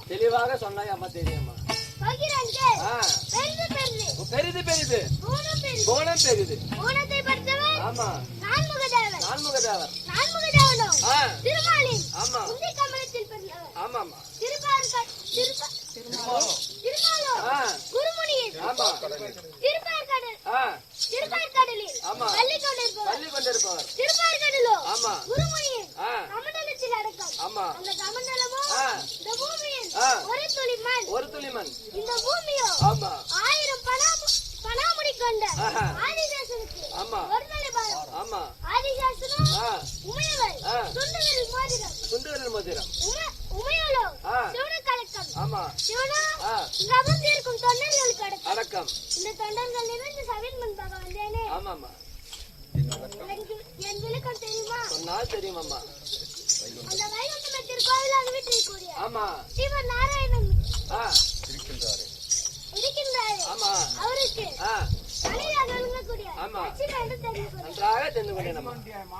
தெளிவாக சொன்னாய் அம்மா. தெரியுமா? பெரிது பெரிது கோணம் பெரிது. ஆமா நான்முகதேவர். ஆமா ஆமா பள்ளி கொண்டிருப்பவர். ஒரு துளி மண். இந்த பூமியோ 1000 பணாமுடி கொண்ட ஆதிசேஷனுக்கு ஒரு தலைபாரம். ஆதிசேஷனும் உமையவள் சுண்டுவிரல் மோதிரம். உமையவளோ சிவனுக்கடக்கம். சிவனோ கபம் தீர்க்கும் தொண்டர்களுக்கு அடக்கம். இந்த தொண்டர்கள் நிறைந்த சபையின் முன்பாக வந்தேனே. என் விளக்கம் தெரியுமா? சொன்னால் தெரியுமாம்மா. அந்த வைகுண்டத்தில் கோவிலாக வீட்டிற்குரிய ஸ்ரீமன் நாராயணன் இருக்கின்றாரே. அவருக்கு அணியாக விளங்கக்கூடிய நன்றாக தெரிந்து கொண்டேன்.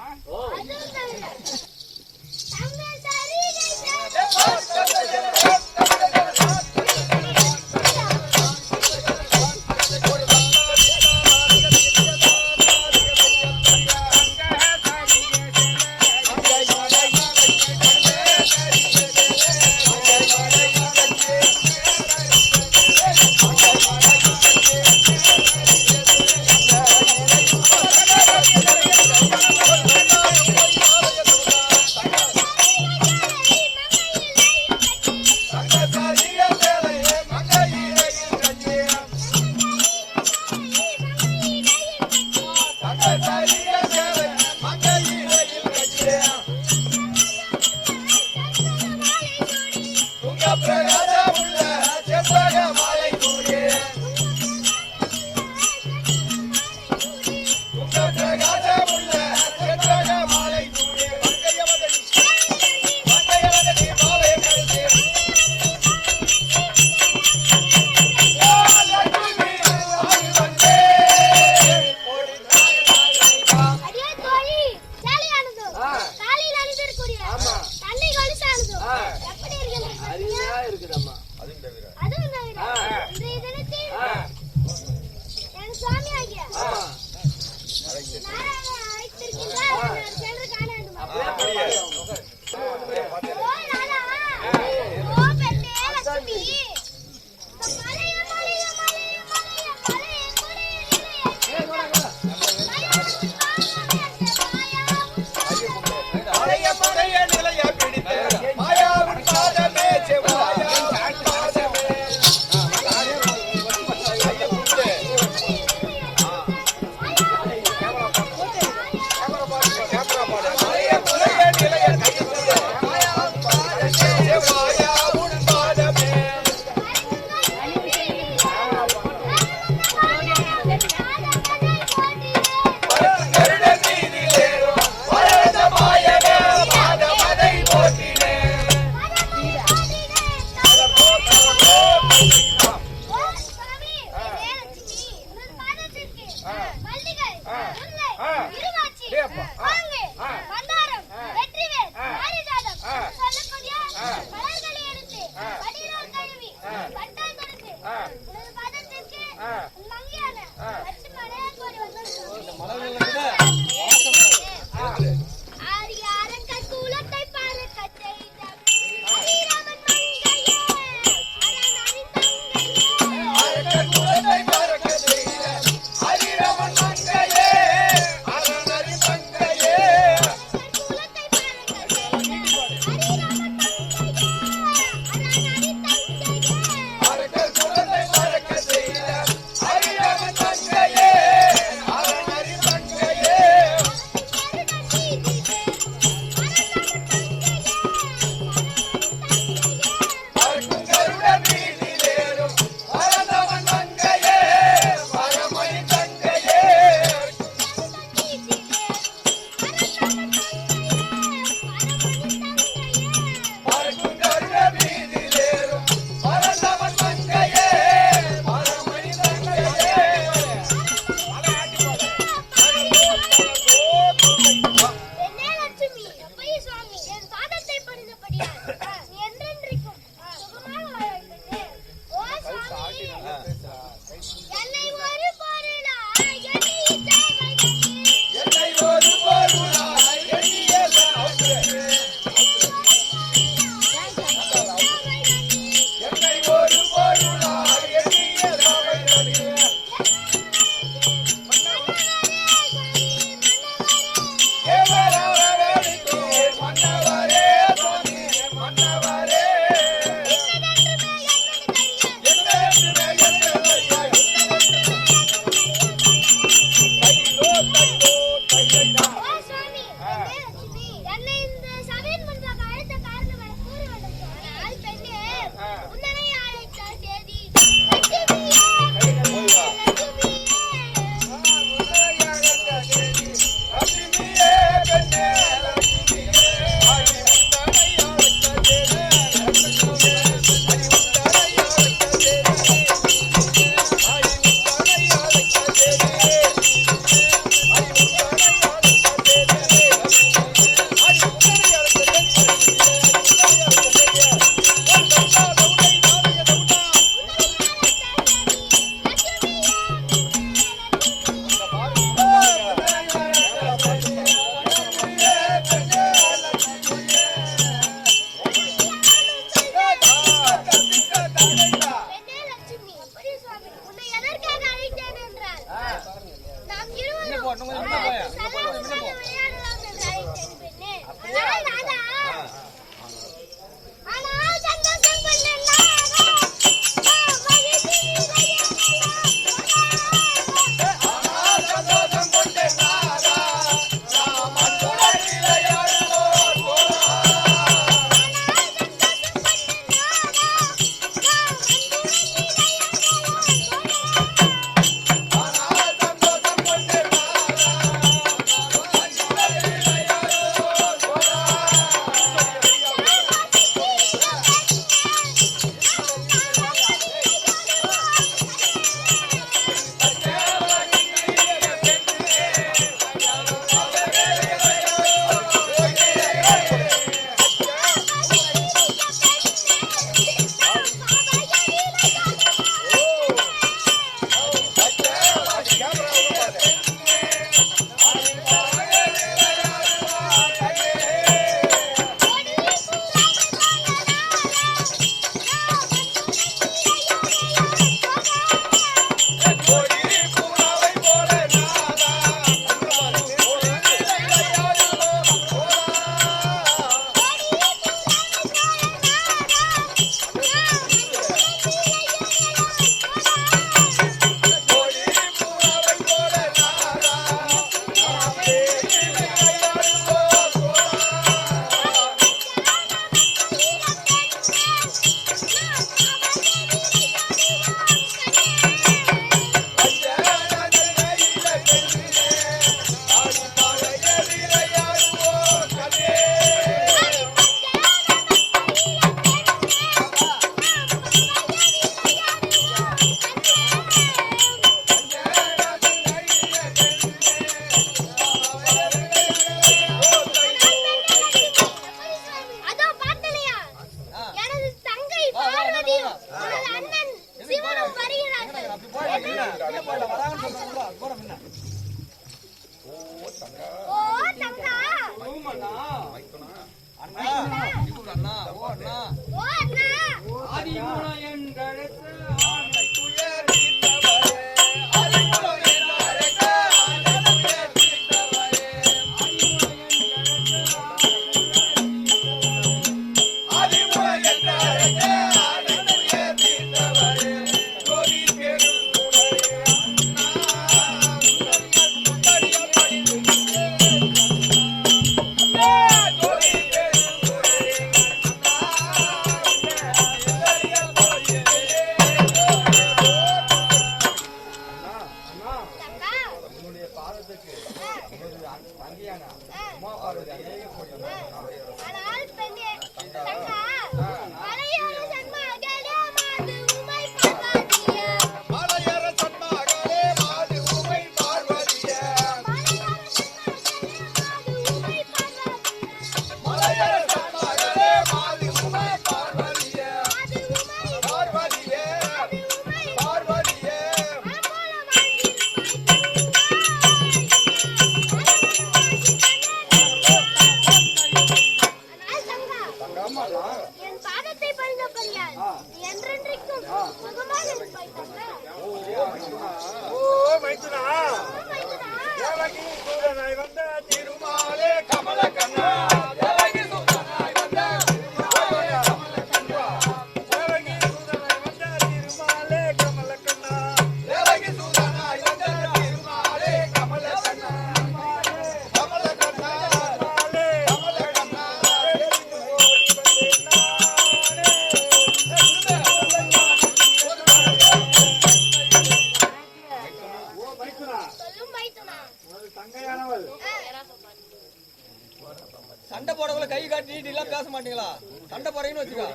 சண்டை போடக்குள்ள கை காட்டி நீட்டி எல்லாம் பேச மாட்டீங்களா? சண்டை போறீங்கன்னு வச்சுக்கோ.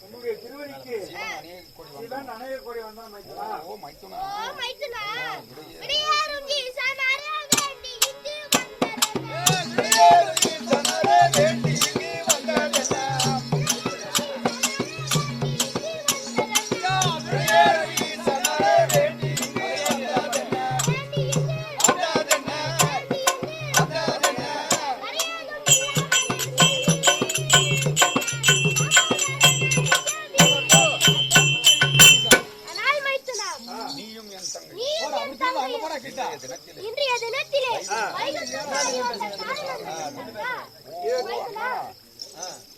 உன்னுடைய திருவடிக்கு இதான் அணைய கோடி வந்தா மைத்துனா. ஓ மைத்துனா. ஓ மைத்துனா. விடியாரும் ஈசனாரே வேண்டி இங்கு வந்ததே. விடியாரும் ஈசனாரே வேண்டி இங்கு வந்ததே. நீயும் என் தங்கை. இன்றைய தினத்திலே வைகுண்டமாய் வந்த காரணம்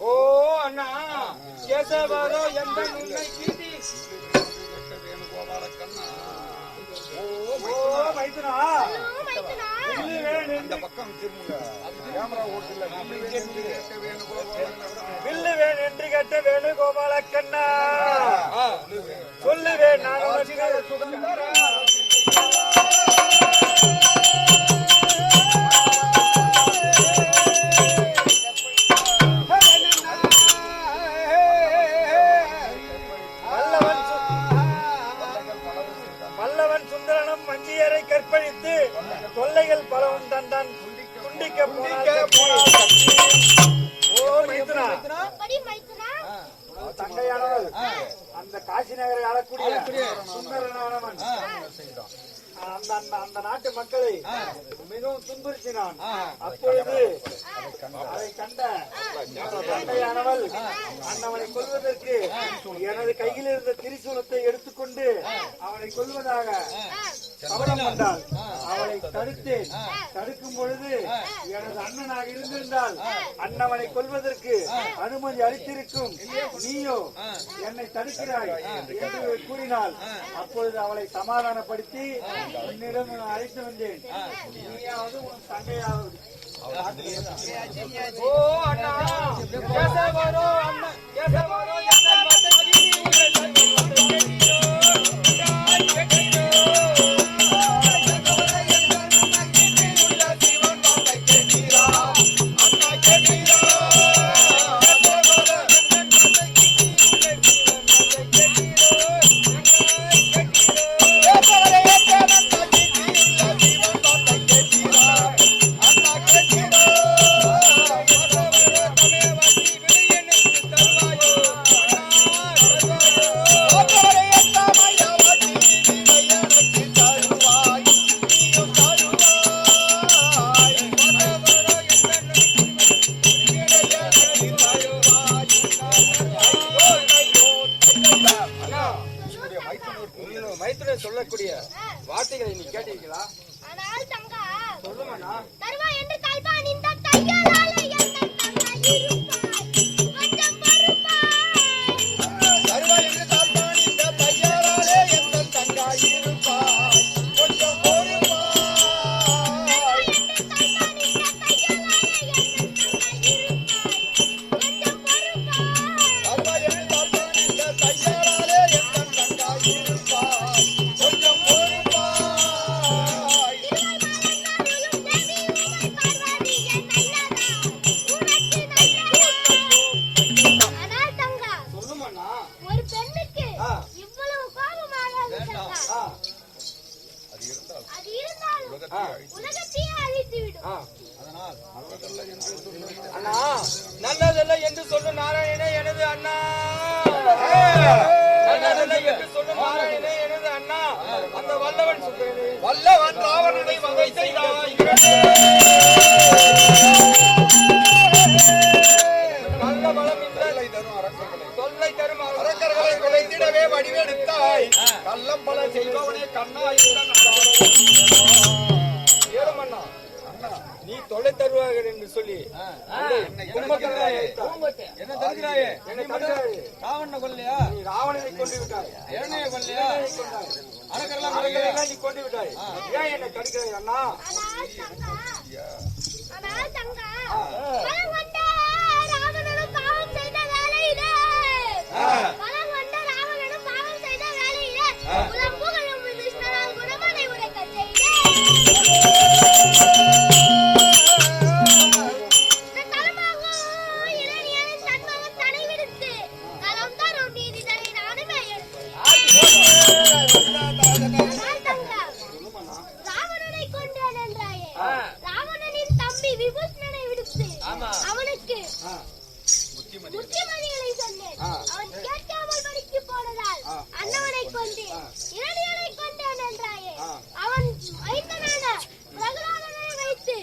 ஓ அண்ணா கேசவரோ எந்த உன்னை கீதி இந்த பக்கம் திரும்புங்க கேமரா ஓட்டுல வில்லுவேன் என்று கேட்ட வேணுகோபால கண்ணா சொல்லுவேன் நான் உனக்கு சுதந்திரம் கற்பழித்து தொல்லைகள் பலவும் தந்தான் துண்டிக்க தங்கையானவள் அந்த காசி நகரை ஆளக்கூடிய சுந்தரனானவன் அந்த நாட்டு மக்களை மிகவும் துன்புறுத்தினான். அப்பொழுது அதை கண்ட தங்கையானவள் அண்ணவனை கொல்வதற்கு எனது கையில் இருந்த திரிசூலத்தை எடுத்துக்கொண்டு அவனை கொல்வதாக சபதம் கொண்டாள். அவளை தடுத்தேன். தடுக்கும் பொழுது எனது அண்ணனாக இருந்திருந்தால் அண்ணவனை கொல்வதற்கு அனுமதி அளித்திருக்கும், நீயோ என்னை தடுக்கிறாய் என்று கூறினாள். அப்பொழுது அவளை சமாதானப்படுத்தி உன்னிடம் அழைத்து வந்தேன். நீயாவது உன் தங்கையாவது. ஓ அண்ணா கேசவரோ அண்ணா கேசவரோ சொல்லக்கூடிய வார்த்தைகளை நீ கேட்டீங்களா? சொல்லுமா. அண்ணா நல்லதல்ல என்று சொல்லு நாராயணே எனது அண்ணா. நல்லதல்ல என்று சொல்லு நாராயணே எனது அண்ணா. அந்த வல்லவன் ராவணனை வகை செய்தாய். நல்ல பலம் தொல்லை தரும் அரக்கர்களை குலைத்திடவே வடிவெடுத்தாய். கள்ளம் பல செய்பவனே கண்ணா ஏழுமண்ணா நீ தொலை தருவார்கள் என்று சொல்லி என்ன தருகிறாயே? ராவணனை கொல்லையா? நீ ராவணனை கொண்டு விட்டாய். இரணையை கொல்லையா? அரக்கரெல்லாம் நீ கொண்டு விட்டாய். ஏன் என்னை தடுக்கிறாய் அண்ணா? அவனுக்கு புத்திமதிகளை சொன்னேன். அவன் கேட்காமல் படிக்கு போனதால் அண்ணவனை கொண்டேன், இரணியனை கொண்டேன் என்றாயே. அவன் வைத்தனான பிரகலாதனை வைத்து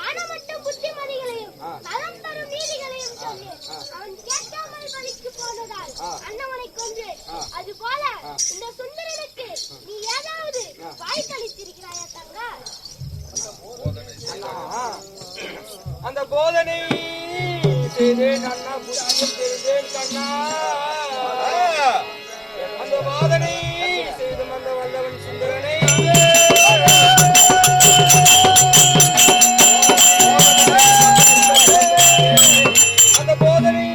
ஆனமட்டும் புத்திமதிகளையும் நலம் தரும் நீதிகளையும் சொன்னேன். அவன் கேட்காமல் படிக்கு போனதால் அண்ணவனை கொண்டேன். அது போல இந்த சுந்தரனுக்கு நீ ஏதாவது வாய்த்தளி வைத்திருக்கிறாயா தங்கா? அந்த போதனை செய்தேன் அண்ணா, புத்தியம் செய்தேன் கண்ணா. அந்த போதனை செய்து வந்த வல்லவன் சுந்தரனை அந்த போதனை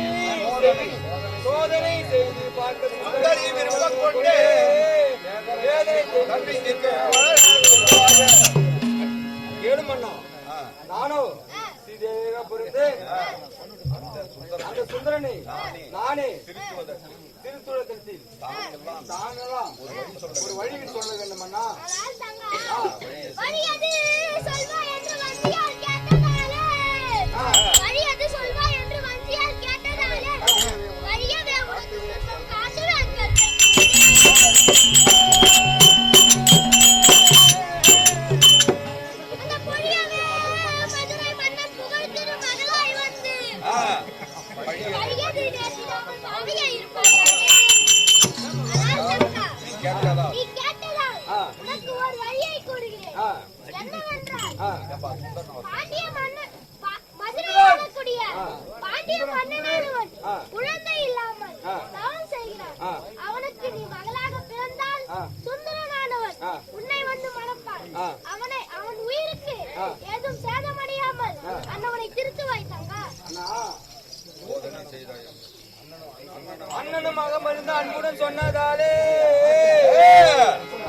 சோதனை செய்து பார்க்க சுந்தரி விருப்பம் கொண்டே ஏழுமண்ணா நானோ சீதேவியாக பொறுத்து அந்த சுந்தரனை நானே திருத்துளத்தில் தானெல்லாம் ஒரு வழியில் சொல்ல வேண்டுமண்ணா. ஆனால் தங்கா, வழி எது சொல்வாய் என்று வஞ்சியால் கேட்டதாலே, வழி எது சொல்வாய் என்று வஞ்சியால் கேட்டதாலே, வழியவே உனக்கு துன்பம் காட்டுவேன் கருத்தை. அந்த பொழியவே மதுரை மன்னன் புகழ் திரு மதுராய் வந்து வழியது நேசிடாமல் பாவியே இருப்பார்களே. ஆனால் தங்கா, நீ கேட்டதால் உனக்கு ஒரு வழியை கூறுகிறேன். என்னவென்றால், பாண்டிய மன்னன் மதுரையில் வாழக்கூடிய பாண்டிய மன்னனானவன் குழந்தை இல்லாமல் தவம் செய்கிறான். அவனுக்கு நீ மகளாக பிறந்தால் சுந்தரனானவன் உன்னை வந்து மணப்பான். அவன் உயிருக்கு ஏதும் சேதமடையாமல் அண்ணவனை திருத்து வைத்தாங்க. அண்ணனும் மகமருந்து அன்புடன் சொன்னதாலே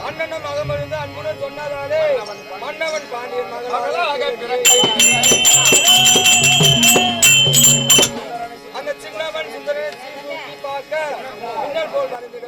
அண்ணனும் மகமருந்து அன்புடன் சொன்னதாலே மன்னவன் பாண்டியன் மகளாக அந்த சின்னவன் சுந்தரனை தூக்கி பார்க்க முன்னல் போல் மறந்துட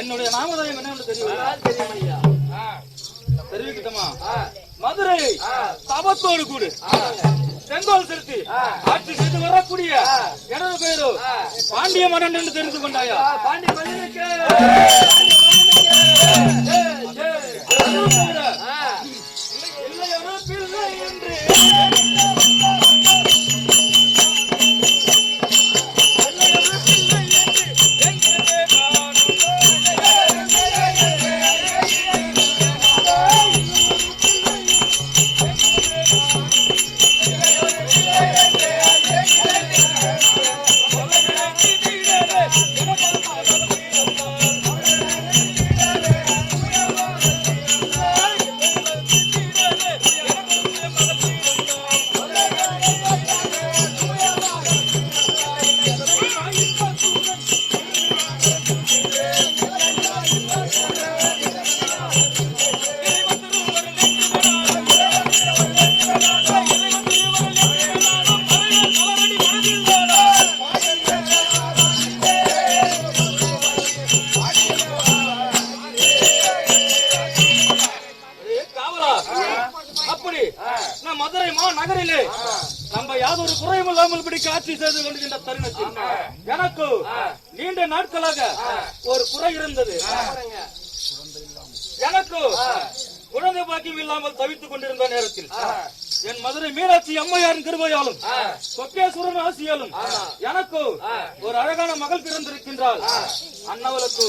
என்னுடைய நாமதயம் என்ன தெரிவிக்கட்டுமா? மதுரை சபத்தோடு கூடு செங்கோல் செலுத்தி ஆட்சி செய்து வரக்கூடிய எனது பேரு பாண்டிய மன்னன் என்று தெரிந்து கொண்டாயா? பாண்டிய மன்னனுக்கு பிள்ளை என்று மதுரை மாநகரிலே நம்ம யாதொரு குறையும் இல்லாமல் இப்படி காட்சி செய்து கொண்டிருக்கின்ற தருணத்தில் எனக்கு நீண்ட நாட்களாக ஒரு குறை இருந்தது. எனக்கு குழந்தை பாக்கியம் இல்லாமல் தவித்துக் கொண்டிருந்த நேரத்தில் என் மதுரை மீனாட்சி அம்மையாரின் கிருபையாலும் சொக்கேஸ்வரன் ஆசியாலும் எனக்கு ஒரு அழகான மகள் பிறந்திருக்கின்றாள். அன்னவளுக்கு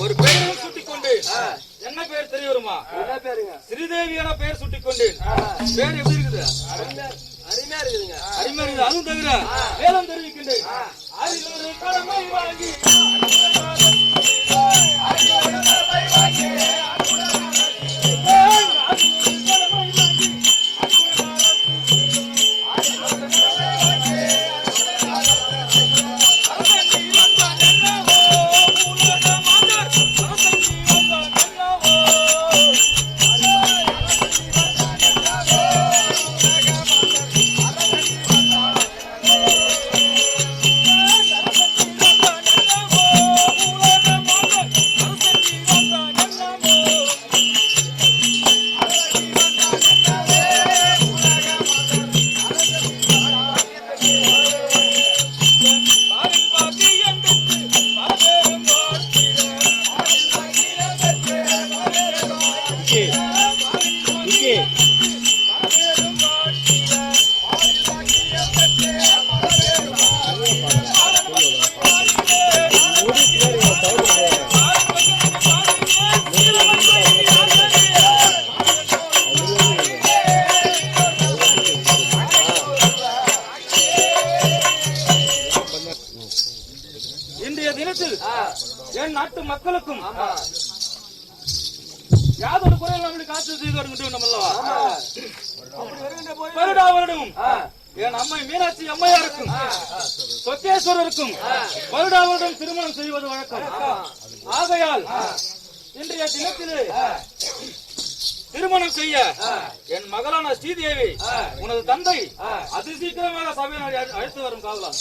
ஒரு பெயரும் சுட்டிக் கொண்டேன். என்ன பெயர் தெரிய வருமா? என்ன பேருங்க? ஸ்ரீதேவி என பெயர் சுட்டிக் கொண்டேன். பேர் எப்படி இருக்குது? அருமையா இருக்குதுங்க. அருமையா இருக்குது. அதுவும் தவிர வேலம் தெரிவிக்கின்றேன். அரிலொரு கடமை வாங்கி இன்றைய தினத்தில் என் நாட்டு மக்களுக்கும் யாதொரு குறையில் நம்மளுக்கு காசு செய்து வருகின்றோம். வருடா வருடமும் என் அம்மை மீனாட்சி அம்மையாருக்கும் சொக்கேஸ்வரருக்கும் வருடா வருடம் திருமணம் செய்வது வழக்கம். ஆகையால் இன்றைய தினத்திலே திருமணம் செய்ய என் மகளான ஸ்ரீதேவி உனது தந்தை அதி சீக்கிரமாக சபையை அழைத்து வரும் காவலா.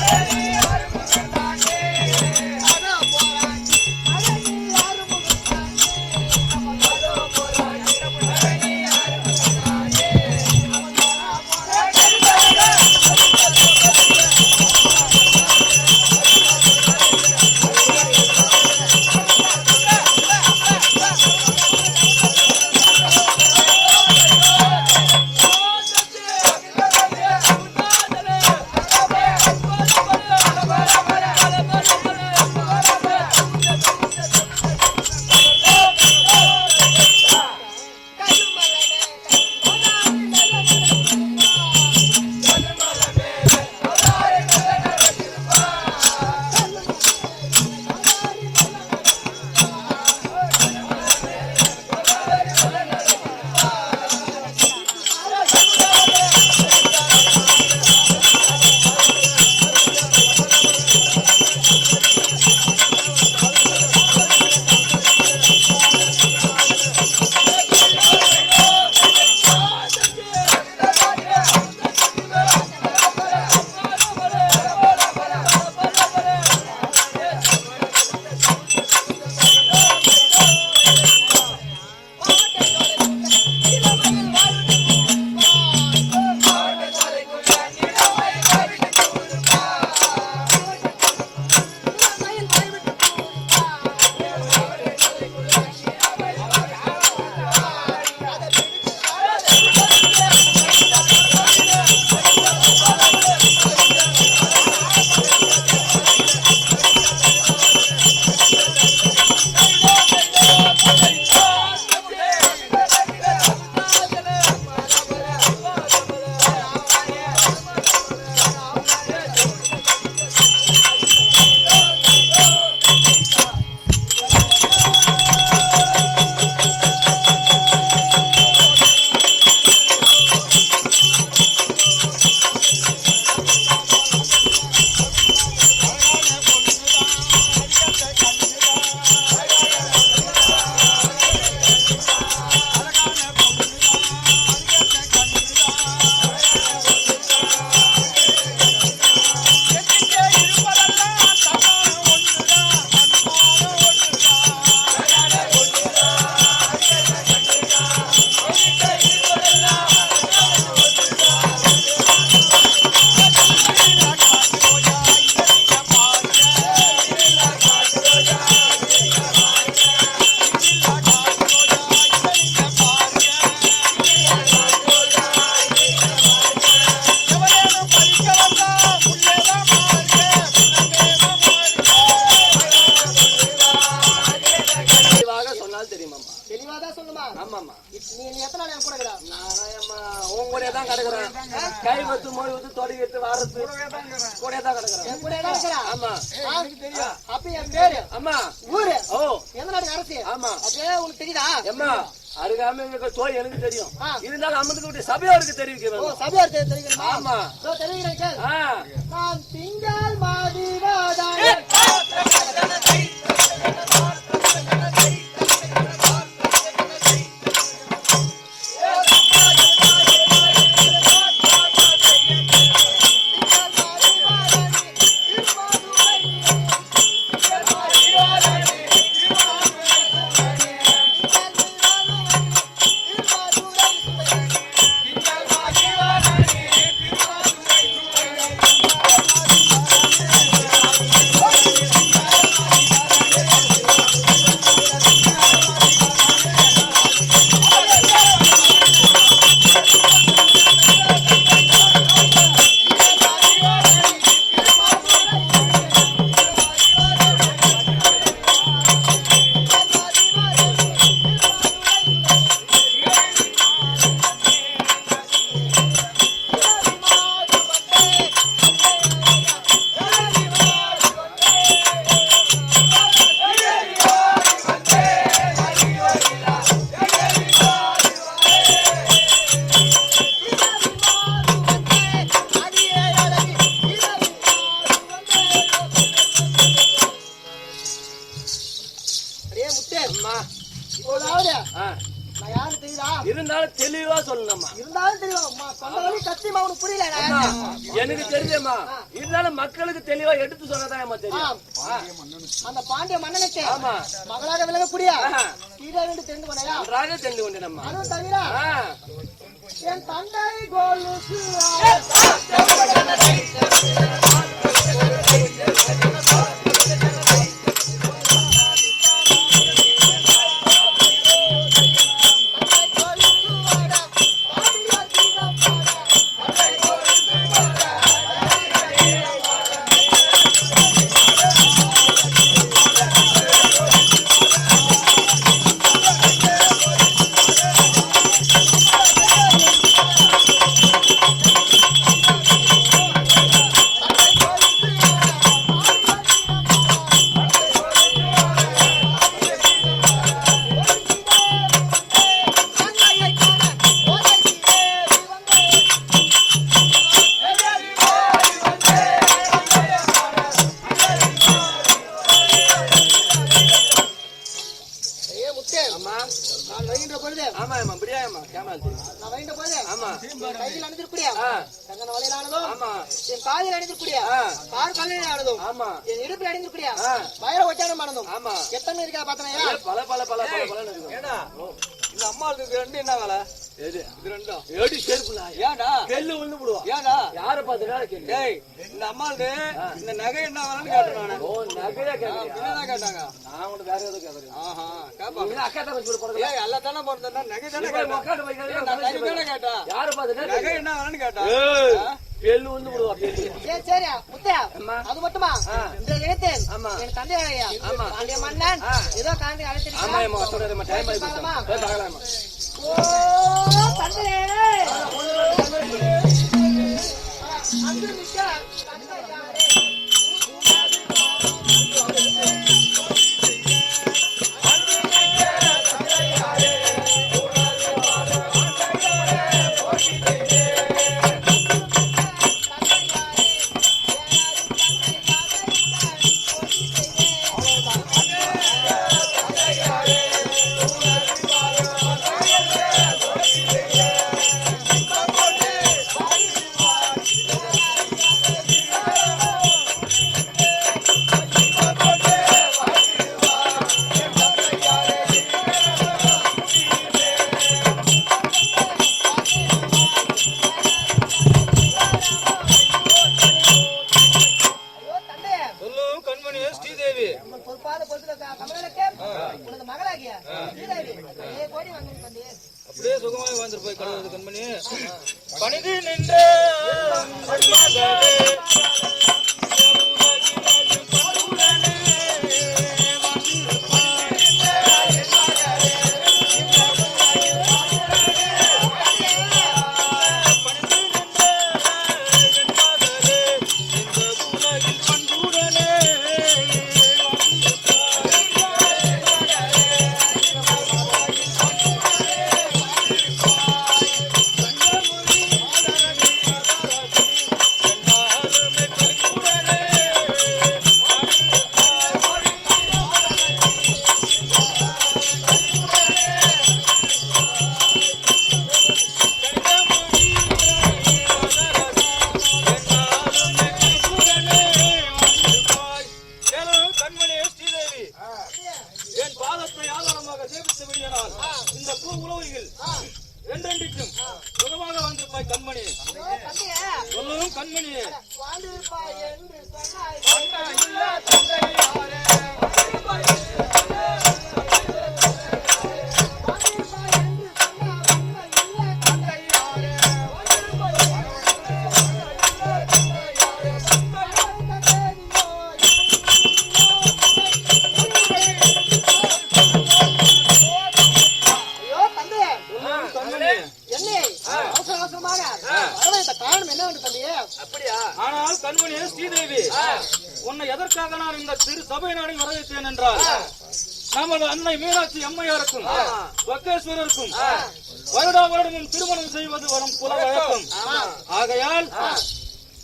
Hey! அருகாம எனக்கு தெரியும். இருந்தாலும் அம்மனுக்கு சபையாருக்கு தெரிவிக்கிறேன். சபையார் தெரிவிக்கிறேன். ஆமா தெரிவிக்கிறேன். நான் திங்கள் மாதிவாதான் இருந்தாலும் தெளிவா சொல்லணும்மா. எனக்கு தெரியுமா, இருந்தாலும் மக்களுக்கு தெளிவா எடுத்து சொன்னதான் தெரியும். அந்த பாண்டிய மன்னனுக்கு மகளாக விளங்கக்கூடிய தெரிந்து கொண்டா நன்றாக தெரிந்து கொண்டேன். அதுவும் தவிர என் தந்தை கோலுக்கு இந்த அம்மாளுக்கு ரெண்டு என்ன வேலை? இது ரெண்டும் ஏடி செருப்புல ஏன்டா கெல்லு விழுந்து போடுவா. ஏன்டா யார பாத்துடா கேளு. டேய் இந்த அம்மாளுக்கு இந்த நகை என்ன வேலைன்னு கேட்டேன் நானு. ஓ நகையா கேக்குறியா? என்னடா கேட்டாங்க? நான் உன்கிட்ட வேற ஏதோ கேக்குறேன். ஆஹா கேப்பா. நீ அக்கா தான் சொல்லி போறது. ஏய் எல்லா தான போறதா நகை தான கேட்டா. உட்கார்ந்து வைக்கிறேன். நான் நகை தான கேட்டா. யார பாத்துடா நகை என்ன வேலைன்னு கேட்டா. ஏய் கெல்லு விழுந்து போடுவா கெல்லு. சரி முத்தையா அது மட்டுமா இந்த எழுத்தேன் என் தந்தை ஐயா பாண்டிய மன்னன் ஏதோ காந்தி அழைச்சிருக்கான். ஆமா அம்மா சொல்றேன் டைம் ஆயிடுச்சு. போய் பார்க்கலாமா? ஓ தந்தையே அங்கு நிக்க செலுத்தி பொறுப்பாத பொறுத்துல கமலனுக்கு உனது மகளாகிய ஸ்ரீதேவி கோடி வந்து தந்தையே அப்படியே சுகமாக வாழ்ந்துருப்பாய் கடவுள் கண்மணி பணிது நின்ற ஆனால் கண்மணியே ஸ்ரீதேவி, உன்னை எதற்காக நான் இந்த திரு சபை நாடி வரவேற்றேன் என்றால், நமது அன்னை மீனாட்சி அம்மையாருக்கும் வக்கேஸ்வரருக்கும் வருடா வருடமும் திருமணம் செய்வது வரும் குல வழக்கம். ஆகையால்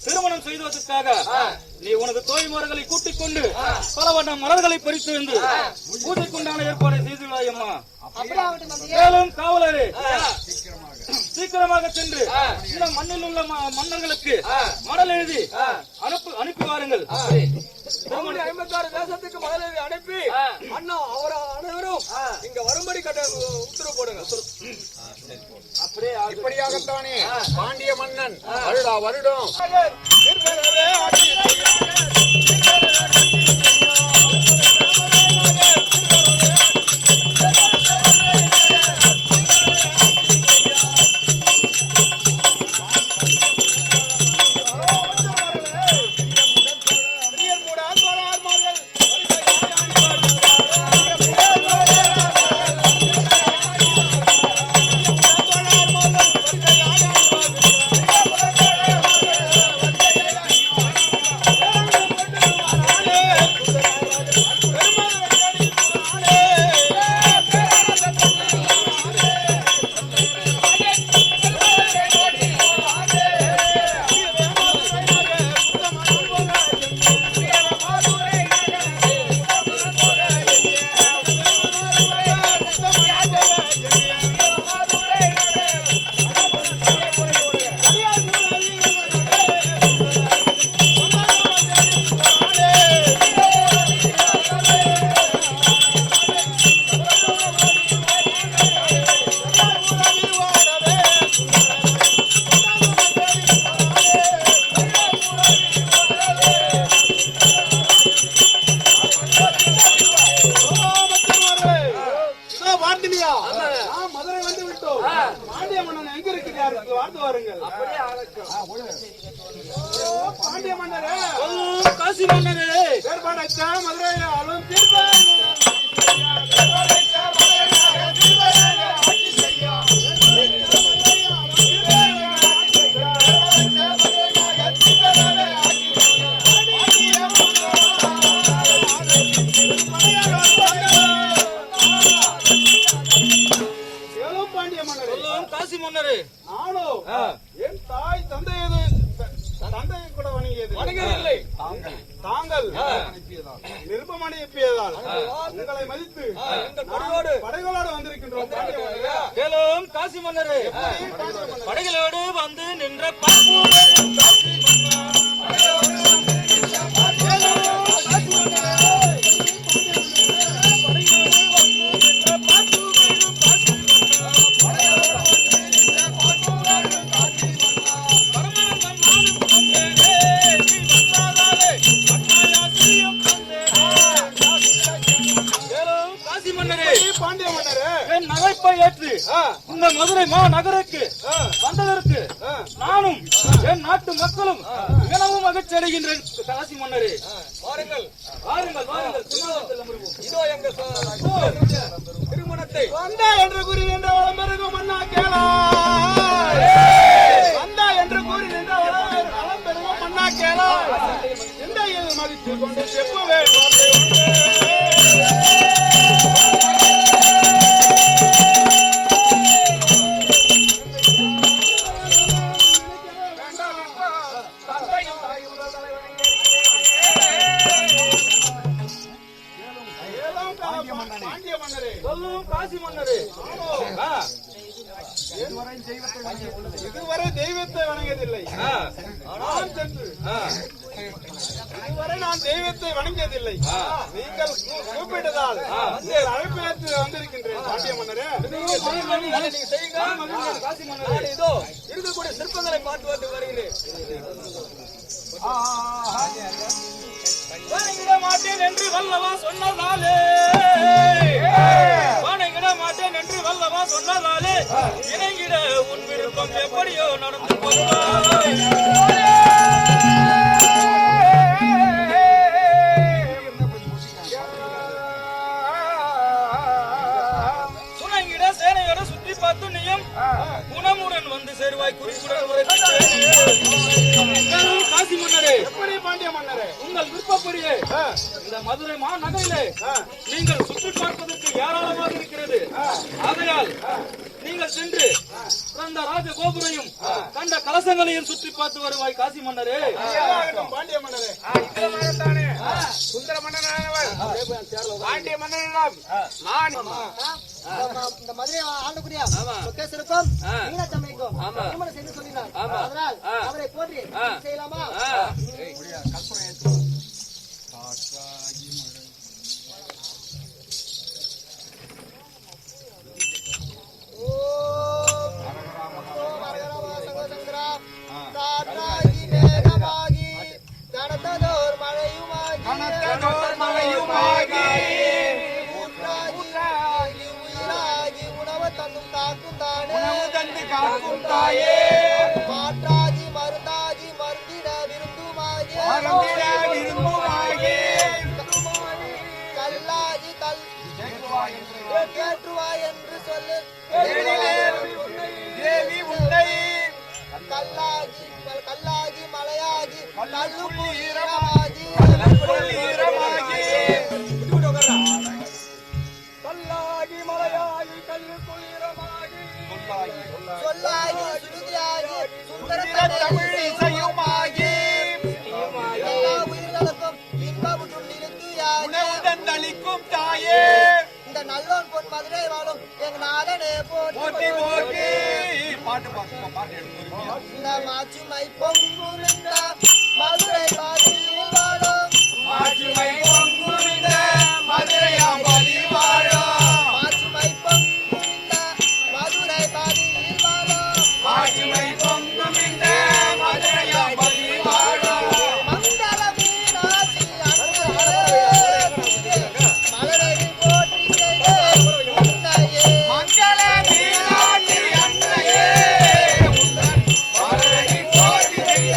திருமணம் செய்வதற்காக நீ உனது தோய்மார்களை கூட்டிக் கொண்டு பல வண்ண மலர்களை பறித்து வந்து பூஜைக்குண்டான ஏற்பாடை செய்துள்ளாய் அம்மா. மேலும் காவலரே, சீக்கிரமாக சென்று இந்த மண்ணில் உள்ள மன்னர்களுக்கு மடல் எழுதி அனுப்பி வாருங்கள். 56 தேசத்துக்கு மடல் எழுதி அனுப்பி அண்ணா அவர் அனைவரும் இங்க வரும்படி உத்தரவு போடுங்க. அப்படியே இப்படியாகத்தானே பாண்டிய மன்னன் வருடா வருடம் மதுரை வந்து விட்டோம். பாண்டிய மன்னன் எங்க இருக்கிறார்? வாழ்ந்து வாருங்கள். பாண்டிய மன்னரே, காசி மன்னரே, வேறுபாடச்சா மதுரை ஆளும் தீர்ப்பார். நானும் என் தாய் தந்தையை கூட வணங்கியதில்லை. தாங்கள் நிருபம் அனுப்பியதால் உங்களை மதித்து படைகளோடு வந்திருக்கின்றோம். காசி மன்னரே, படைகளோடு வந்து நின்ற ஏற்று இந்த மதுரை மாநகருக்கு வந்ததற்கு நானும் என் நாட்டு மக்களும் மிகவும் மகிழ்ச்சி அடைகின்றேன். காசி மன்னரே, வாருங்கள் வாருங்கள் வாருங்கள், சிம்மாசனத்தில் அமருவோம். இதோ எங்க திருமணத்தை வந்தா என்று கூறி நின்ற வளம்பெருகும் மன்னா கேளா. வந்தா என்று கூறி நின்ற வளம்பெருகும் மன்னா கேளா. சிந்தையில் மதித்து கொண்டு செப்புவே வார்த்தை உண்டு. பாண்டிய மன்னரே, சொல்லும் காசி மன்னரே, இதுவரை தெய்வத்தை வணங்கியதில்லை. நான் சென்று இதுவரை நான் தெய்வத்தை வணங்கியதில்லை. நீங்கள் கூப்பிட்டதால் அழைப்பு ஏற்று வந்திருக்கின்றேன். பாண்டிய மன்னரே, நீங்க செய்யுங்க. காசி மன்னரே, நான் இதோ இருக்கக்கூடிய சிற்பங்களை பார்த்து வந்து வருகிறேன். வணங்கிட மாட்டேன் என்று வல்லவா சொன்னதாலே, வணங்கிட மாட்டேன் என்று வல்லவா சொன்னதாலே, இணங்கிட உன் விருப்பம் எப்படியோ நடந்து கொள்வாய். சுணங்கிட சேனையோட சுற்றி பார்த்து நீயும் குணமுடன் வந்து சேருவாய். குறிப்புடன் காசி மன்னரே, எப்படி பாண்டிய மன்னரே? உங்கள் விருப்பப்படியே இந்த மதுரை மாநகரிலே நீங்கள் சுற்றி பார்ப்பதற்கு ஏராளமாக இருக்கிறது. ஆகையால் நீங்கள் சென்று அந்த ராஜ கோபுரையும் கண்ட கலசங்களையும் சுற்றி பார்த்து வருவாய். காசி மன்னரே, பாண்டிய மன்னரே, தானே சுந்தர மன்னனானவர் பாண்டிய மன்னனிடம் நான் இந்த மதுரை ஆண்டக்கூடிய சொக்கேசருக்கும் மீனாட்சம்மைக்கும் திருமணம் செய்து சொல்லினார். அதனால் அவரை போற்றி செய்யலாமா? காற்றாகி மேகமாகி கனத்ததோர் மழையுமாகி ஊற்றாகி உயிராகி உணவு தன்னும் காக்கும் தானே மாற்றாகி மருந்தாகி மருந்திட விருந்துமாகி கல்லாகி கேட்டுவாய் என்று சொல்லு. கல்லாகி மலையாகி கல்லுப்பு ஈரமாகி கல்லாகி மலையாகி கல்லுக்குள் ஈரமாகி சொல்லாகி சுருதியாகி சுந்தரத்தமிழிசையுமாகி எல்லா உயிர்களுக்கும் இன்பமுற்றும் நிறுத்தியாகி தாயே இந்த நல்லோன் பொன் மதுரை வாழும் எங்க நாதனே போற்றி இந்த மாச்சுமை பொங்கும் இந்த மதுரை வாழில் வாழும் மாச்சுமை பொங்கும் இந்த மதுரை வாழில் வாழும் மங்கள மீனாட்சி மலரை போற்றி செய்ய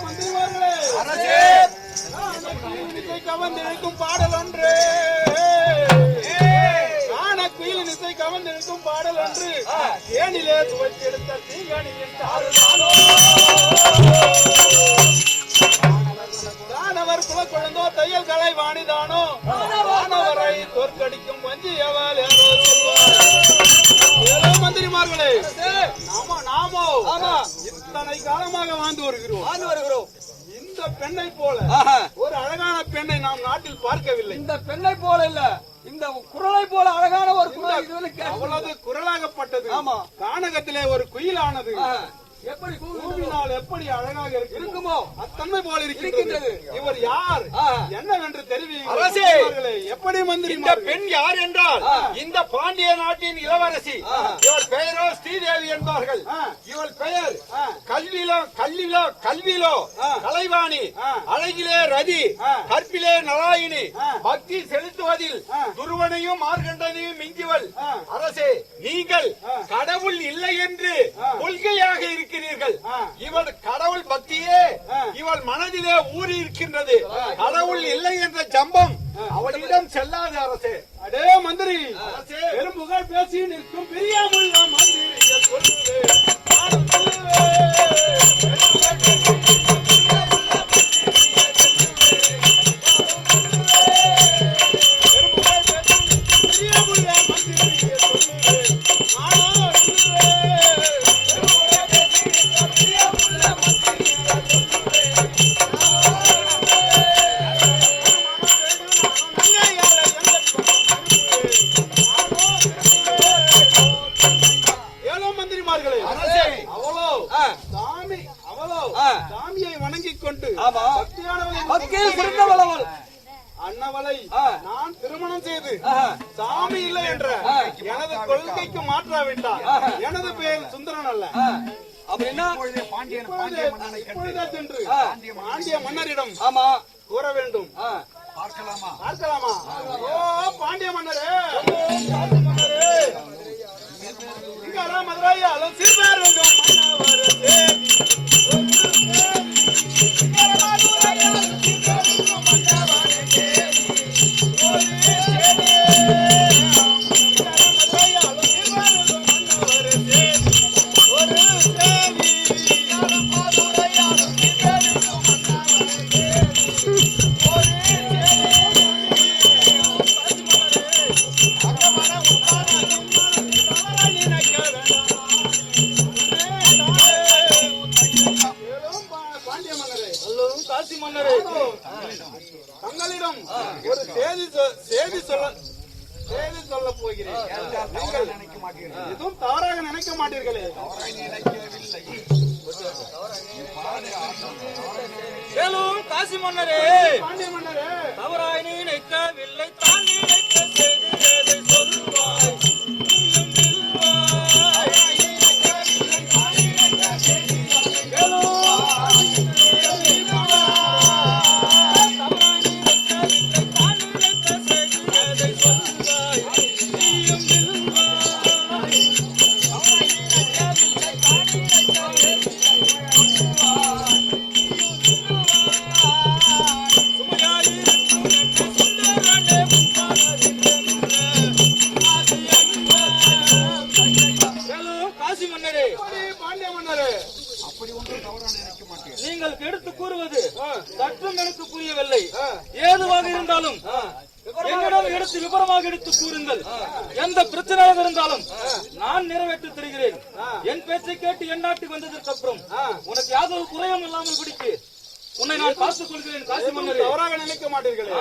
மந்திரிமார்களே, இசை கவர்ந்திருக்கும் பாடல் ஒன்று, குயிலின் இசை கவர்ந்திருக்கும் பாடல் ஒன்று, ஏனிலே துவச்செடுத்த தீங்கணியின் தாருதானோ, தானவர் குல குழந்தோ தையல் கலை வாணிதானோ, வானவரை தோற்கடிக்கும் வஞ்சியவள் யாரோ சொல்வார். ஏதோ மந்திரிமார்களே, நாமோ இத்தனை காலமாக வாழ்ந்து வருகிறோம். இந்த பெண்ணை போல ஒரு அழகான பெண்ணை நாம் நாட்டில் பார்க்கவில்லை. இந்த பெண்ணை போல இல்ல, இந்த குரலை போல அழகான ஒரு குரல் அவ்வளவு குரலாகப்பட்டது. ஆமா, கானகத்திலே ஒரு குயிலானது எப்படி கூவினால் எப்படி அழகாக இருக்குமோ அத்தன்மை போல இருக்கின்றது. இவர் யார் என்னவென்று தெரிவியுங்கள். எப்படி மந்திரி? இந்த பெண் யார் என்றால் இந்த பாண்டிய நாட்டின் இளவரசி. இவள் பெயரோ ஸ்ரீதேவி என்பார்கள். இவள் பெயர் கல்விலோ கலைவாணி, அழகிலே ரதி, கற்பிலே நராயினி, பக்தி செலுத்துவதில் துருவனையும் மார்கண்டனையும் மிஞ்சுவள். அரசே, நீங்கள் கடவுள் இல்லை என்று கொள்கையாக இருக்கிறீர்கள். இவள் கடவுள் பக்தியே இவள் மனதிலே ஊறி இருக்கின்றது. கடவுள் இல்லை என்ற ஜம்பம் அவளிடம் செல்லாது. அரசே, அடே மந்திரி, பெரும் புகழ் பேசி நிற்கும் பிரியாமுள்ள மந்திரிகள் சொல்லுவேன். சாமியை வணங்கிக் கொண்டு அன்னவளை நான் திருமணம் செய்து சாமி இல்லை என்ற எனது கொள்கைக்கு மாற்றாவிட்டார். எனது பெயர் சுந்தரன் அல்ல. அப்படின்னா இப்பொழுதே சென்று பாண்டிய மன்னரிடம் கூற வேண்டும். பார்க்கலாமா? ஓ பாண்டிய மன்னரே, மதுரையாலும் சிறுபேரும் தங்களிடம் ஒரு செய்தி சொல்ல போகிறேன். எதுவும் தவறாக நினைக்க மாட்டீர்களே? காசி மன்னரே, பாண்டிய மன்னரே, தவறாய் நினைக்கவில்லை. தான் நினைக்க செய்தி சொல்வாய். நீங்கள் எடுத்து கூறுவது சற்றும் எனக்கு புரியவில்லை. ஏதுவாக இருந்தாலும் என்னிடம் எடுத்து விவரமாக எடுத்து கூறுங்கள். எந்த பிரச்சனையாக இருந்தாலும் நான் நிறைவேற்றி தருகிறேன். என் பேச்சை கேட்டு என் நாட்டுக்கு வந்ததற்கு அப்புறம் உனக்கு யாதொரு குறையும் இல்லாமல் பிடிக்கு உன்னை நான் பார்த்துக் கொள்கிறேன். காசி மன்னரே, தவறாக நினைக்க மாட்டீர்களே?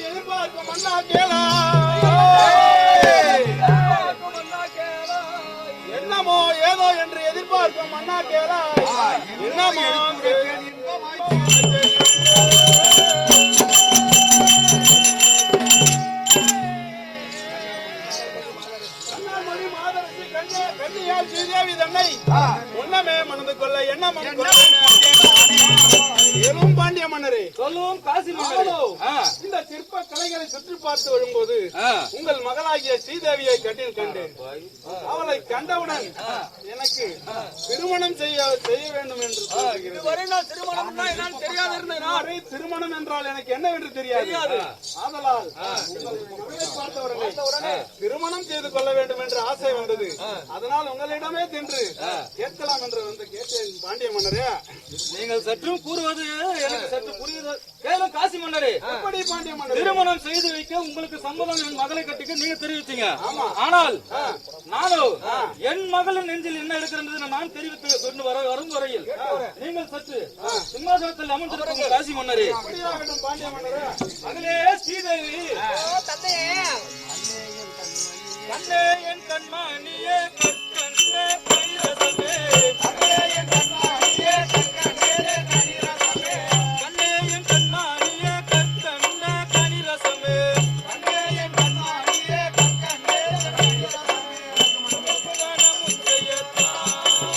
எதிர்பார்க்கும் மன்னா கேளா, என்னமோ ஏதோ என்று எதிர்பார்க்கும் மன்னா கேளா, என்னமோ கண்ணியால் ஸ்ரீதேவி தன்னை உன்னமே மணந்து கொள்ள எண்ணம் பாண்டிய மன்னரே, சொல்லும் காசி மன்னரே. இந்த சிற்ப கலைகளை சுற்றி பார்த்து வரும்போது உங்கள் மகளாகிய ஸ்ரீதேவியை கட்டில் கண்டேன். அவளை கண்டவுடன் எனக்கு திருமணம் செய்ய வேண்டும் என்று தோன்றுகிறது. இதுவரை நான் திருமணம்னா என்னன்னு தெரியாத இருந்தேன். இதுவரை திருமணம் என்றால் எனக்கு என்னவென்று தெரியாது. ஆதலால் உங்கள் மகளை பார்த்தவுடனே திருமணம் செய்து கொள்ள வேண்டும் என்ற ஆசை வந்தது. அதனால் உங்களிடமே சென்று கேட்கலாம் என்று வந்து கேட்டேன். பாண்டிய மன்னரே, நீங்கள் சற்றும் கூறுவது எனக்கு சற்று புரியுது. கேளும் காசி மன்னரே, எப்படி பாண்டிய மன்னர் திருமணம் செய்து வைக்க உங்களுக்கு சம்மதம் என் மகளை கட்டிக்க நீங்க தெரிவித்தீங்க. ஆனால் நானும் என் மகளின் நெஞ்சில் என்ன இருக்கிறது நான் தெரிவித்து கொண்டு வரும் வரையில் நீங்கள் சற்று சிம்மாசனத்தில் அமர்ந்திருக்கும் காசி மன்னரே. அப்படியாகட்டும் பாண்டிய மன்னரே. மகளே ஸ்ரீதேவி, கண்ணே என் கண்மணியே கற்கண்ணே கைரசமே, கண்ணே என் கண்மணியே கற்கண்ணே கனிரசமே, கண்ணே என் கண்மணியே கற்கண்ணே கனிரசமே, கண்ணே என் கண்மணியே கற்கண்ணே கனிரசமே, கணமும் செய்யத்தானே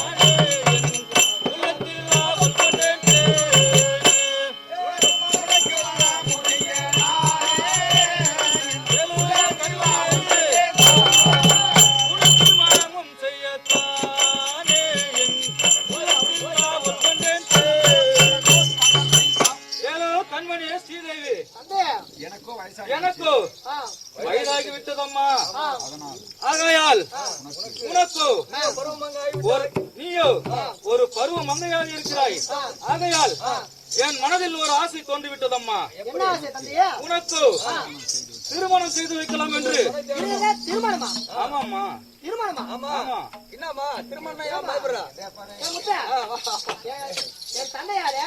உள்ளத்தில் ஆவல் கொண்டேன் ஸ்ரீதேவி. எனக்கு வயதாகி விட்டதம்மா. ஆகையால் உனக்கு நீயோ ஒரு பருவ மங்கையாக இருக்கிறாய். ஆகையால் என் மனதில் ஒரு ஆசை தோன்றிவிட்டதம்மா. உனக்கு திருமணம் செய்து வைக்கலாம் என்று. திருமணமா? ஆமாம்மா. திருமணமா? ஆமா. என்னம்மா திருமணம் ஏன் பயப்படுறா? என் தந்தையாரு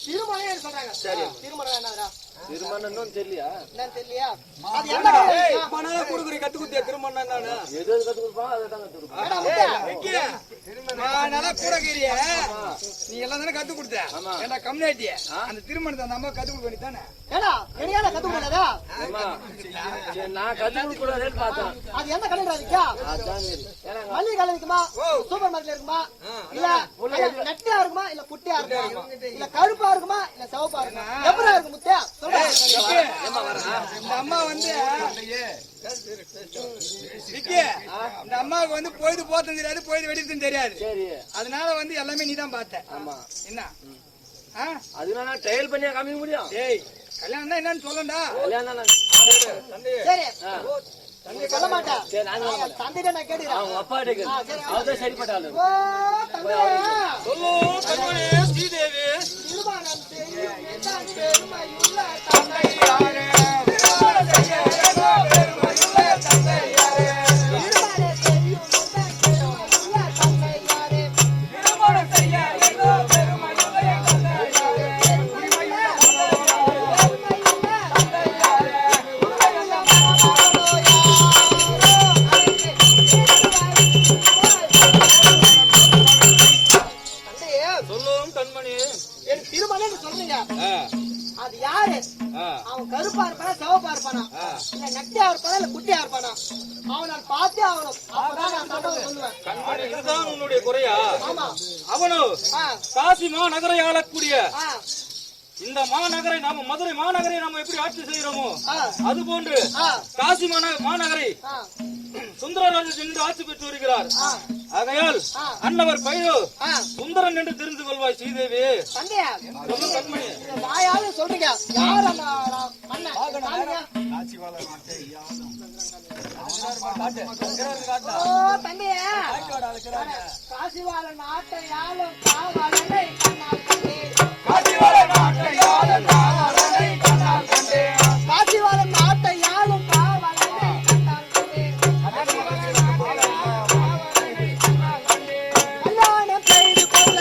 திருமணம் சொல்றாங்க. சரி, திருமணம் என்னடா? திருமணம் தெரியலையா? என்னன்னு தெரியலையா? அது என்ன காரணம்? மனால குடுக்குற கத்து குத்தியா திருமணம் என்னன்னு? எது கத்து கொடுப்பாங்க அதை தான் கத்து கொடுப்பாங்க. நல்லா கூடகிறிய நீ எல்லாம் தானே கத்து கொடுத்த. ஏன்னா கம்யூனிட்டி அந்த திருமணத்தை அந்த அம்மா கத்து கொடுக்க வேண்டியதானே. ஏடா என்னையால கத்து கொடுக்கறதா? நான் கத்து கொடுக்கறேன்னு பார்த்தேன். அது என்ன கலர் இருக்கா? அதான் மல்லிகை கலர் இருக்குமா? சூப்பர் மார்க்கெட்ல இருக்குமா? இல்ல நெட்டியா இருக்குமா? இல்ல குட்டியா இருக்குமா? இல்ல கருப்பா இருக்குமா? இல்ல சிவப்பா இருக்குமா? எப்பரா இருக்கு முத்தியா? சொல்லுங்க. இந்த அம்மா வந்து இந்த அம்மாவுக்கு வந்து பொழுது போத்தும் தெரியாது, பொழுது வெடித்தும் தெரியாது. சரி, அதனால வந்து எல்லாமே நீ தான் பார்த்த. ஆமா. என்ன அதுனா நான் ட்ரையல் பண்ணியா காமிக்க முடியும்? ஏய் கல்யாணம் தான் என்னன்னு சொல்லண்டா. கல்யாணம் சரி. தந்தை சொல்ல மாட்டா. சரி, நான் தந்தைட்ட நான் கேட்கிறேன். அவங்க அப்பா கேக்குது. அவதான் சரிப்பட்டாளு. ஓ தந்தையா. சொல்லு கண்மணி ஸ்ரீதேவி. திருமணம் செய்யும் எல்லாம் பெருமையுள்ள தந்தையாரே. திருமணம் செய்ய ஏதோ பெருமையுள்ள தந்தையாரே. திருமணம் செய்யும் எல்லாம் பெருமையுள்ள தந்தையாரே. திருமணம் செய்ய ஏதோ பெருமையுள்ள தந்தையாரே. சொல்லும் கண்மணி. எனக்கு திருமணம் சொல்றீங்க. ஆ, அது யாரு? ஆ, அவன் கருப்பா இருப்பானா சிவப்பா இருப்பானா? இல்ல நெட்டியா இருப்பானா இல்ல குட்டியா இருப்பானா? அவன் நான் பார்த்தே ஆகணும். அப்பதான் நான் சம்பவம் சொல்லுவேன். கண்மணி இதுதான் உன்னுடைய குறையா? ஆமா. அவனு ஆ, காசி மாநகரை ஆளக்கூடிய ஆ, இந்த மாநகரை நாம மதுரை மாநகரை நாம எப்படி ஆட்சி செய்யறோமோ ஆ, அது போன்று ஆ, காசி மாநகரை ஆ, சுந்தரராஜன் என்று ஆட்சி பெற்று வருகிறார். ஆ. ஆகையால் அன்னவர் பையோ ஆ. சுந்தரன் என்று தெரிந்து கொள்வாய் ஸ்ரீதேவி. தந்தையா, சொல்லு கண்மணி. இந்த வாயால சொல்றீங்க. யார் அந்த மன்னன்? காமிங்க. ஓ தந்தையா, காசிவாழ நாட்டை ஆளும் காவலனை கண்ணால் கண்டேன். காசிவாழ நாட்டை ஆளும் காவலனை கண்ணால் கண்டேன். கல்யாணம் செய்து கொள்ள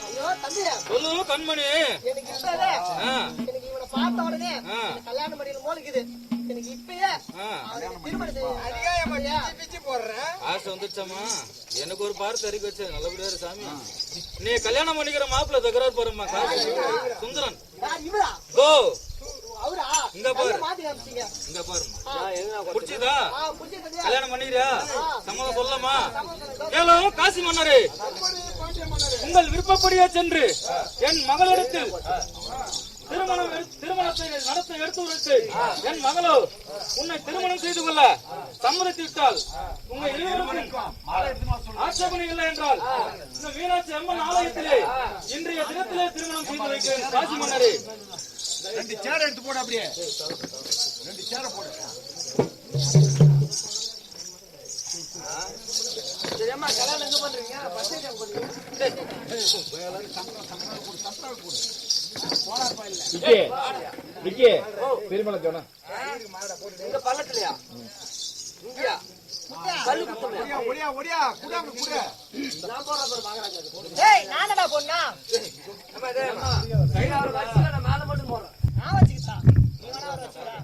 ஐயோ தந்தையா, சொல்லு கண்மணி. எனக்கு இப்பவே ஆ, எனக்கு இவனை பார்த்த உடனே ஆ. எனக்கு கல்யாணம் பண்ணிடணும் போல இருக்குது. எனக்கு இப்பயே ஆ. அவனுக்கு திருமணம் செய்யணும். பிச்சு போடுறேன். ஆசை வந்துச்சாமா? எனக்கு ஒரு பார்த்து அறிக்கை வச்சு நல்லபடியா இரு சாமி. நீ கல்யாணம் பண்ணிக்கிற மாப்பிள்ள தகராறு போறமா காசி சுந்தரன். யார் இவரா? கோ அவரா இங்க பாரு. மாத்தி காமிச்சீங்க. இங்க பாருமா. புடிச்சதா? கல்யாணம் பண்ணிக்கிறியா? சம்மதம் சொல்லலாமா? கேளு காசி மன்னரே, உங்கள் விருப்பப்படியே சென்று என் மகளிடத்தில் திருமணத்தை நடத்த எடுத்து வைத்து என் மகளோ உன்னை திருமணம் செய்து கொள்ள சம்மதித்து விட்டால் உங்க இருவருக்கும் ஆட்சேபனை இல்லை என்றால் இந்த மீனாட்சி அம்மன் ஆலயத்திலே இன்றைய தினத்திலே திருமணம் செய்து வைக்கிறேன் காசி மன்னரே. 2 சேர் எடுத்து போடு, அப்படியே 2 சேரை போடு. சரிம்மா, கல்யாணம் எங்க பண்றீங்க? பச்சை பண்றீங்க. எங்க பள்ளத்துலயா? இங்கயா? கல்லு குத்துலையா? ஒடியா குடாம குடு. நான் போறேன் பாரு மகராஜா. ஏய் நானடா பொண்ணா. அம்மா டேய் அம்மா. கையில ஒரு வச்சில நான் மேல மட்டும் போறேன். நான் வச்சிட்டா. நீ வேணா வர வச்சிடா.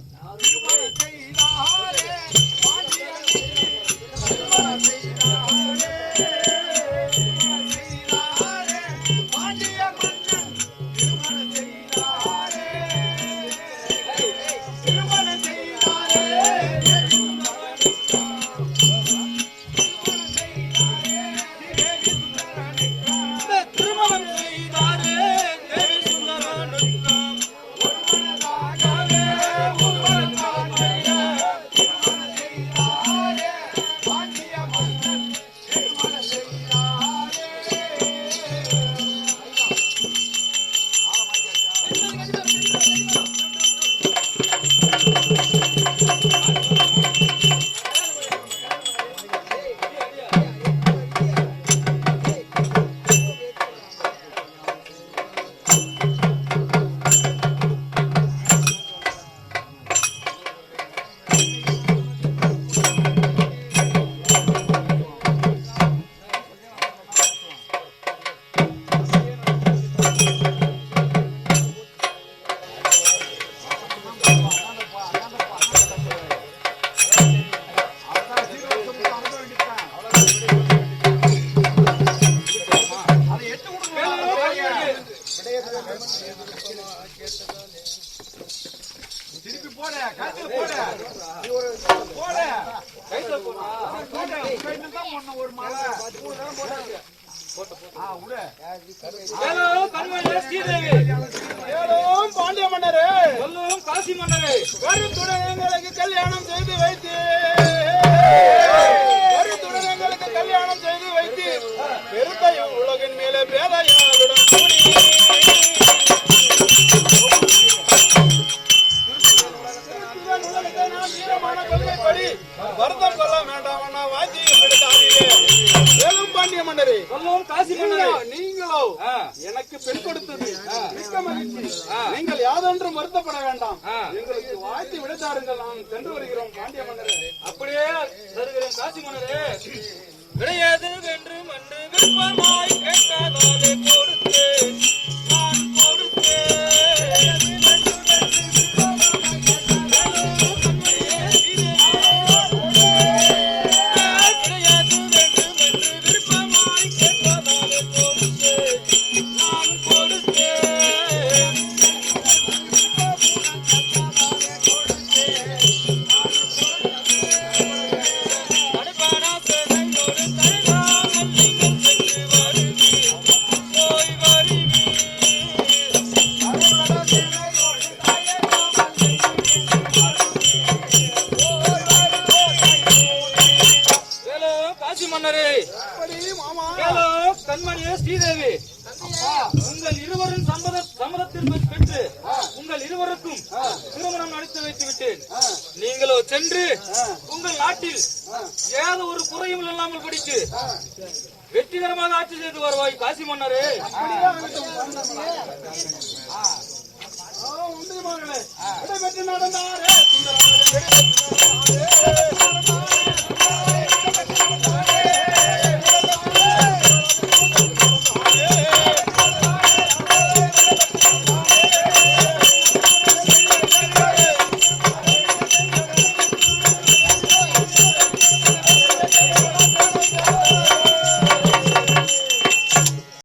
திருப்பி போடு, கழுத்துல போடு. நீ ஒரு போடு. கைத்துல போடு. கைத்துல தான் போடணும் ஒரு மாலை. 3 தடவை போட்டாச்சு. விடு. கேளு கண்மணியே ஸ்ரீதேவி, ஏலும் பாண்டிய மன்னரே, சொல்லும் காசி மன்னரே, கருத்துடன் எங்களுக்கு கல்யாணம் செய்து வைத்து பெருத்தையும் உலகின் மேலே பேதையாளுடன் கூடி உலகத்தை நான் வீரமான கொள்கைப்படி வருத்தம் கொள்ள வேண்டாம் வாத்தியம் எடுத்தாதீரே. வேலும் பாண்டிய மன்னரே, சொல்லும் காசி மன்னரே, நீங்களோ எனக்கு பெண் கொடுத்தது மிக்க மகிழ்ச்சி. நீங்கள் யாதொன்றும் வருத்தப்பட வேண்டாம். எங்களுக்கு வாழ்த்தி விடைத்தாருங்கள், நாம் சென்று வருகிறோம் பாண்டிய மன்னரே. அப்படியே தருகிறேன் காசி மன்னரே. கிடையாது வென்று மன்று விருப்பமாய் கேட்காதாலே கொடுத்தேன் நான் கொடுத்தேன். கண்மணியே ஸ்ரீதேவி, உங்கள் இருவரும் சம்மதத்தில் பெற்று உங்கள் இருவருக்கும் திருமணம் நடத்தி வைத்து விட்டேன். நீங்களோ சென்று உங்கள் நாட்டில் ஏதோ ஒரு குறையும் இல்லாமல் படித்து வெற்றிகரமாக ஆட்சி செய்து வருவாய் காசி மன்னரே. நடந்தாரே